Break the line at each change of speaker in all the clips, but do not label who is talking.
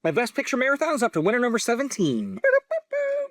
My Best Picture Marathon is up to winner number 17.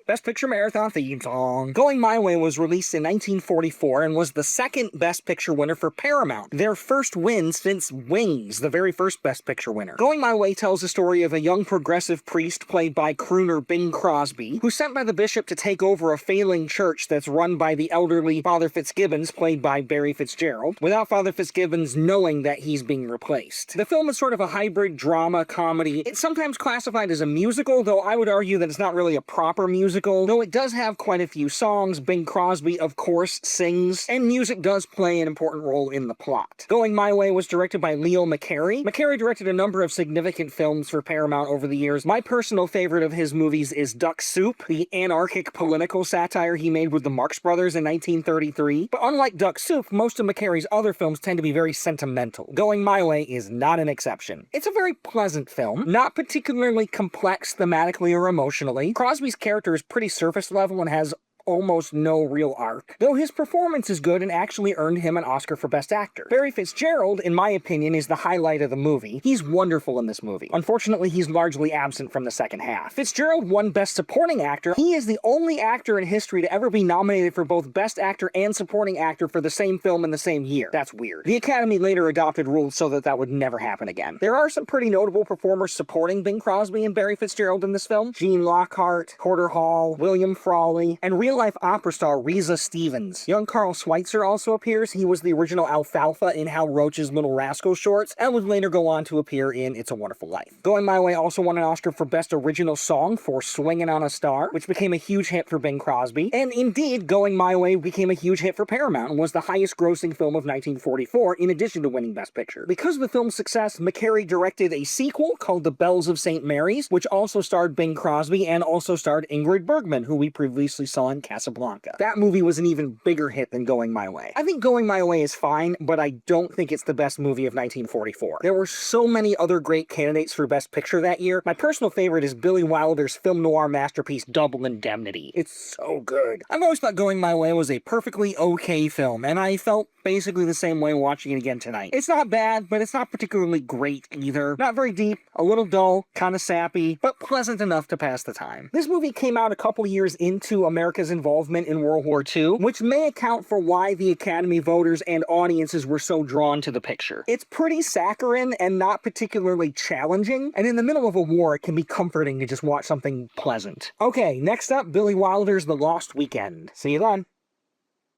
Best Picture Marathon theme song. Going My Way was released in 1944 and was the second Best Picture winner for Paramount, their first win since Wings, the very first Best Picture winner. Going My Way tells the story of a young progressive priest played by crooner Bing Crosby, who's sent by the bishop to take over a failing church that's run by the elderly Father Fitzgibbons, played by Barry Fitzgerald, without Father Fitzgibbons knowing that he's being replaced. The film is sort of a hybrid drama comedy. It's sometimes classified as a musical, though I would argue that it's not really a proper musical, though it does have quite a few songs. Bing Crosby, of course, sings, and music does play an important role in the plot. Going My Way was directed by Leo McCarey. McCarey directed a number of significant films for Paramount over the years. My personal favorite of his movies is Duck Soup, the anarchic political satire he made with the Marx Brothers in 1933. But unlike Duck Soup, most of McCarey's other films tend to be very sentimental. Going My Way is not an exception. It's a very pleasant film, not particularly complex thematically or emotionally. Crosby's character is pretty surface level and has almost no real arc, though his performance is good and actually earned him an Oscar for Best Actor. Barry Fitzgerald, in my opinion, is the highlight of the movie. He's wonderful in this movie. Unfortunately, he's largely absent from the second half. Fitzgerald won Best Supporting Actor. He is the only actor in history to ever be nominated for both Best Actor and Supporting Actor for the same film in the same year. That's weird. The Academy later adopted rules so that that would never happen again. There are some pretty notable performers supporting Bing Crosby and Barry Fitzgerald in this film. Gene Lockhart, Porter Hall, William Frawley, and real-life opera star Reza Stevens. Young Carl Schweitzer also appears. He was the original Alfalfa in Hal Roach's Little Rascal shorts, and would later go on to appear in It's a Wonderful Life. Going My Way also won an Oscar for Best Original Song for Swingin' on a Star, which became a huge hit for Bing Crosby. And indeed, Going My Way became a huge hit for Paramount and was the highest grossing film of 1944, in addition to winning Best Picture. Because of the film's success, McCarey directed a sequel called The Bells of St. Mary's, which also starred Bing Crosby and also starred Ingrid Bergman, who we previously saw in Casablanca. That movie was an even bigger hit than Going My Way. I think Going My Way is fine, but I don't think it's the best movie of 1944. There were so many other great candidates for Best Picture that year. My personal favorite is Billy Wilder's film noir masterpiece Double Indemnity. It's so good. I've always thought Going My Way was a perfectly okay film, and I felt basically the same way watching it again tonight. It's not bad, but it's not particularly great either. Not very deep, a little dull, kind of sappy, but pleasant enough to pass the time. This movie came out a couple years into America's involvement in World War II, which may account for why the Academy voters and audiences were so drawn to the picture. It's pretty saccharine and not particularly challenging, and in the middle of a war, it can be comforting to just watch something pleasant. Okay, next up, Billy Wilder's The Lost Weekend. See you then.